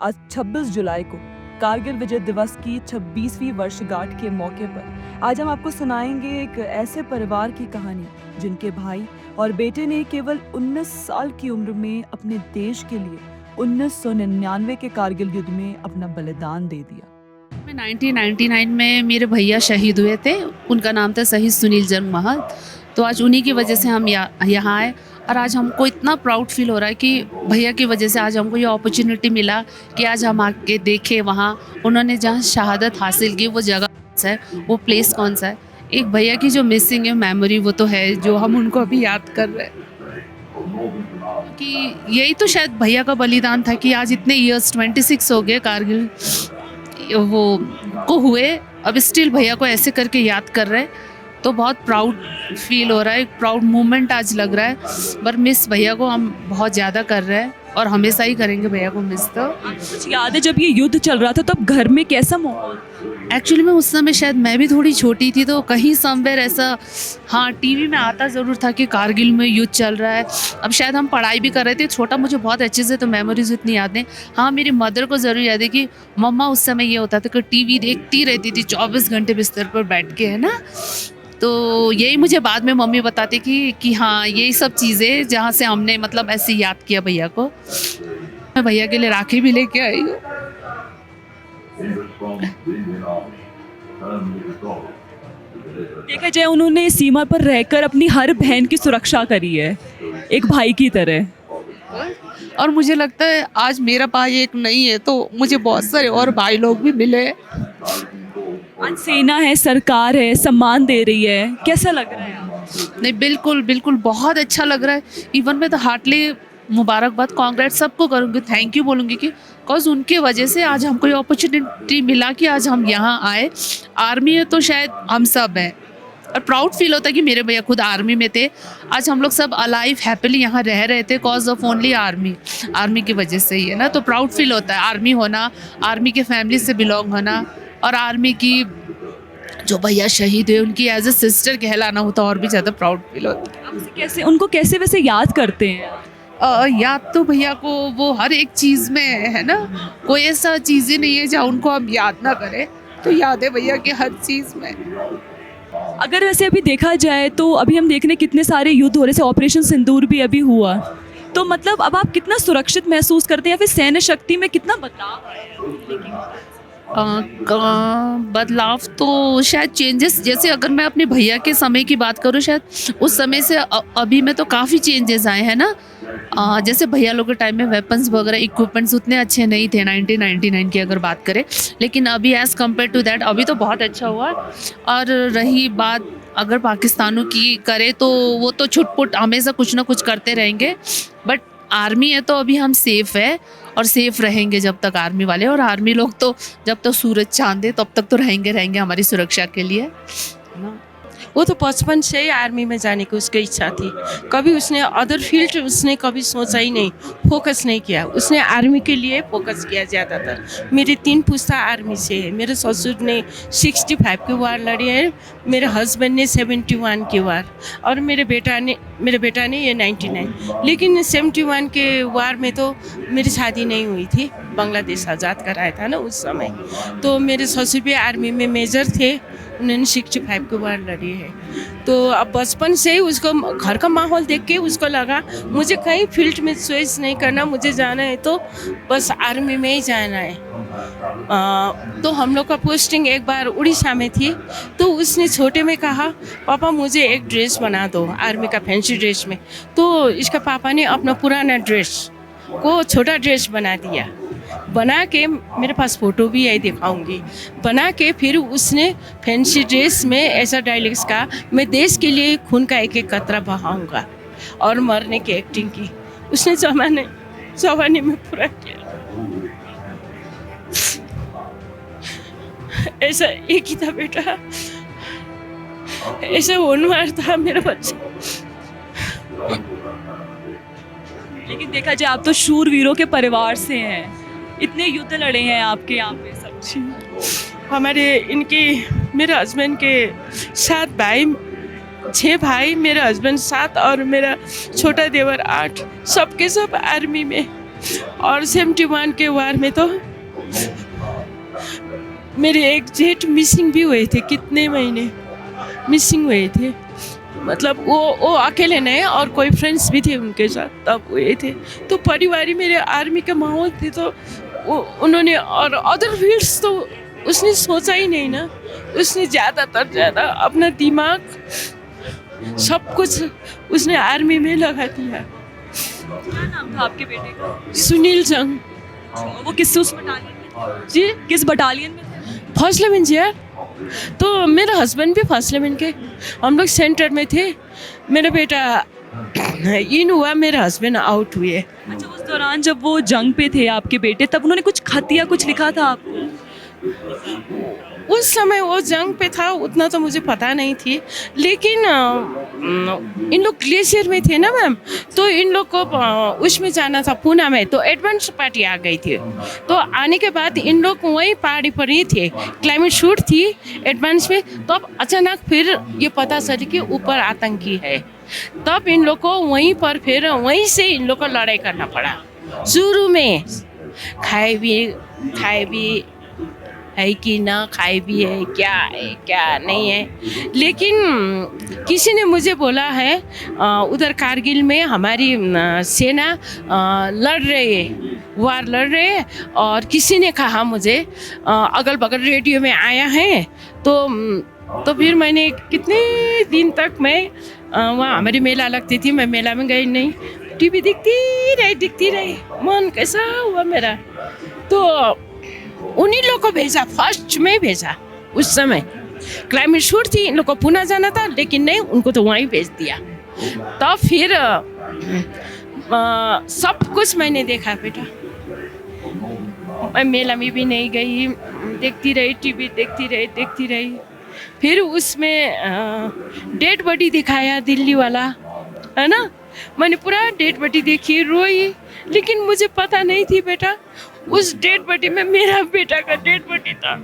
आज 26 जुलाई को कारगिल विजय दिवस की 26वीं वर्षगांठ के मौके पर आज हम आपको सुनाएंगे एक ऐसे परिवार की कहानी जिनके भाई और बेटे ने केवल 19 साल की उम्र में अपने देश के लिए 1999 के कारगिल युद्ध में अपना बलिदान दे दिया। 1999 में मेरे भैया शहीद हुए थे। उनका नाम था शहीद सुनील जंग महल। तो आज उन्हीं की वजह से हम यहाँ आए और आज हमको इतना प्राउड फील हो रहा है कि भैया की वजह से आज हमको ये अपॉर्चुनिटी मिला कि आज हम आके देखें वहाँ उन्होंने जहाँ शहादत हासिल की वो जगह कौन सा है, वो प्लेस कौन सा है। एक भैया की जो मिसिंग है मेमोरी वो तो है, जो हम उनको अभी याद कर रहे हैं कि यही तो शायद भैया का बलिदान था कि आज इतने ईयर्स 26 हो गए कारगिल वो को हुए, अब स्टिल भैया को ऐसे करके याद कर रहे हैं। तो बहुत प्राउड फील हो रहा है, एक प्राउड मोमेंट आज लग रहा है। पर मिस भैया को हम बहुत ज़्यादा कर रहे हैं और हमेशा ही करेंगे भैया को मिस। तो कुछ याद है जब ये युद्ध चल रहा था तब घर में कैसा माहौल? एक्चुअली में उस समय शायद मैं भी थोड़ी छोटी थी, तो कहीं समवेयर ऐसा हाँ टीवी में आता ज़रूर था कि कारगिल में युद्ध चल रहा है। अब शायद हम पढ़ाई भी कर रहे थे, छोटा मुझे बहुत अच्छे से तो मेमोरीज इतनी याद नहीं। हाँ मेरी मदर को ज़रूर याद है कि मम्मा उस समय ये होता था कि टीवी देखती रहती थी 24 घंटे बिस्तर पर बैठ के, है ना। तो यही मुझे बाद में मम्मी बताती कि हाँ यही सब चीज़ें जहाँ से हमने मतलब ऐसे याद किया भैया को। मैं भैया के लिए राखी भी लेके आई हूँ। देखा जाए उन्होंने सीमा पर रहकर अपनी हर बहन की सुरक्षा करी है, एक भाई की तरह। और मुझे लगता है आज मेरा भाई एक नहीं है तो मुझे बहुत सारे और भाई लोग भी मिले। आज सेना है, सरकार है, सम्मान दे रही है, कैसा लग रहा है आपको? नहीं बिल्कुल बिल्कुल बहुत अच्छा लग रहा है। इवन मैं तो हार्टली मुबारकबाद कांग्रेट सबको करूँगी, थैंक यू बोलूँगी कि कॉज उनके वजह से आज हमको ये अपॉर्चुनिटी मिला कि आज हम यहाँ आए। आर्मी है तो शायद हम सब हैं और प्राउड फील होता है कि मेरे भैया खुद आर्मी में थे। आज हम लोग सब अलाइव हैप्पीली यहाँ रह रहे थे कॉज ऑफ ओनली आर्मी की वजह से ही, है ना। तो प्राउड फील होता है आर्मी होना, आर्मी के फैमिली से बिलोंग होना और आर्मी की जो भैया शहीद हुए उनकी एज ए सिस्टर कहलाना होता और भी ज़्यादा प्राउड फील होता है। आपसे कैसे उनको कैसे वैसे याद करते हैं? याद तो भैया को वो हर एक चीज़ में है ना, कोई ऐसा चीज़ ही नहीं है जहाँ उनको हम याद ना करें। तो याद है भैया की हर चीज़ में। अगर वैसे अभी देखा जाए तो अभी हम देख रहे हैं कितने सारे युद्ध हो रहे हैं, ऑपरेशन सिंदूर भी अभी हुआ, तो मतलब अब आप कितना सुरक्षित महसूस करते हैं या फिर सैन्य शक्ति में कितना बदलाव आया? बदलाव तो शायद चेंजेस, जैसे अगर मैं अपने भैया के समय की बात करूँ शायद उस समय से अभी में तो काफ़ी चेंजेस आए हैं ना। जैसे भैया लोग के टाइम में वेपन्स वगैरह इक्विपमेंट्स उतने अच्छे नहीं थे 1999 की अगर बात करें, लेकिन अभी एज़ कम्पेयर टू दैट अभी तो बहुत अच्छा हुआ। और रही बात अगर पाकिस्तानों की करें तो वो तो छुटपुट हमेशा कुछ ना कुछ करते रहेंगे, बट आर्मी है तो अभी हम सेफ़ है और सेफ़ रहेंगे जब तक आर्मी वाले, और आर्मी लोग तो जब तक सूरज चांद है तब तक तो रहेंगे हमारी सुरक्षा के लिए। वो तो बचपन से ही आर्मी में जाने की उसकी इच्छा थी। कभी उसने अदर फील्ड उसने कभी सोचा ही नहीं, फोकस नहीं किया। उसने आर्मी के लिए फोकस किया ज़्यादातर। मेरी 3 पुश्ता आर्मी से है। मेरे ससुर ने 65 की वार लड़ी है, मेरे हस्बैंड ने 71 की वार, और मेरे बेटा ने ये 99। लेकिन 71 के वार में तो मेरी शादी नहीं हुई थी, बांग्लादेश आज़ाद कराया था ना उस समय। तो मेरे ससुर भी आर्मी में मेजर थे, उन्होंने 65 की वार लड़ी है। तो अब बचपन से ही उसको घर का माहौल देख के उसको लगा मुझे कहीं फील्ड में चॉइस नहीं करना, मुझे जाना है तो बस आर्मी में ही जाना है। तो हम लोग का पोस्टिंग एक बार उड़ीसा में थी, तो उसने छोटे में कहा पापा मुझे एक ड्रेस बना दो आर्मी का फैंसी ड्रेस में। तो इसका पापा ने अपना पुराना ड्रेस को छोटा ड्रेस बना दिया, बना के मेरे पास फ़ोटो भी है दिखाऊंगी। बना के फिर उसने फैंसी ड्रेस में ऐसा डायलॉग्स का, मैं देश के लिए खून का एक एक कतरा बहाऊंगा, और मरने की एक्टिंग की उसने जवानी में पूरा किया। ऐसा एक ही था बेटा, ऐसा उन्माद था मेरा बच्चा। लेकिन देखा जाए आप तो शूरवीरों के परिवार से हैं, इतने युद्ध लड़े हैं आपके यहाँ पे सब। मेरे हस्बैंड के 7 भाई, 6 भाई, मेरे हस्बैंड 7 और मेरा छोटा देवर 8, सबके सब आर्मी में। और 71 के वार में तो मेरे एक जेठ मिसिंग भी हुए थे, कितने महीने मिसिंग हुए थे। मतलब वो अकेले नहीं, और कोई फ्रेंड्स भी थे उनके साथ, तब हुए थे। तो परिवार ही मेरे आर्मी का माहौल थे, तो उन्होंने, और अदर फील्ड्स तो उसने सोचा ही नहीं ना। उसने ज़्यादा अपना दिमाग सब कुछ उसने आर्मी में लगा दिया। क्या नाम था आपके बेटे का? सुनील जंग वो किस उस बटालियन में जी, थे? किस बटालियन में थे? फर्स्ट लेवन जी यार। तो मेरा हस्बैंड भी फर्स्ट लेवन के, हम लोग सेंटर में थे। मेरा बेटा इन हुआ, मेरे हस्बैंड आउट हुए। अच्छा, उस दौरान जब वो जंग पे थे आपके बेटे, तब उन्होंने कुछ खत या कुछ लिखा था आपको? उस समय वो जंग पे था, उतना तो मुझे पता नहीं थी, लेकिन इन लोग ग्लेशियर में थे ना मैम, तो इन लोग को उसमें जाना था पूना में, तो एडवांस पार्टी आ गई थी। तो आने के बाद इन लोग वहीं पहाड़ी पर ही थे, क्लाइमेट शूट थी एडवांस में। तो अब अचानक फिर ये पता चली कि ऊपर आतंकी है, तब इन लोग को वहीं पर फिर वहीं से इन लोग को लड़ाई करना पड़ा। शुरू में खाए भी है कि ना खाए भी है क्या नहीं है, लेकिन किसी ने मुझे बोला है उधर कारगिल में हमारी सेना लड़ रही है, वार लड़ रहे हैं। और किसी ने कहा मुझे, अगल बगल रेडियो में आया है, तो फिर मैंने कितने दिन तक मैं वहाँ हमारी मेला लगती थी, मैं मेला में गई नहीं, टीवी दिखती रही, मन कैसा हुआ मेरा। तो उन्हीं लोग को भेजा, फर्स्ट में भेजा। उस समय क्लाइमेट शूट थी, इन लोग को पुणे जाना था, लेकिन नहीं, उनको तो वहीं भेज दिया। तब फिर सब कुछ मैंने देखा बेटा। मैं मेला में भी नहीं गई, देखती रही, टीवी देखती रही। फिर उसमें डेड बॉडी दिखाया दिल्ली वाला, है ना, मैंने पूरा डेड बॉडी देखी, रोई, लेकिन मुझे पता नहीं थी बेटा उस डेड बॉडी में मेरा बेटा का डेड बॉडी था।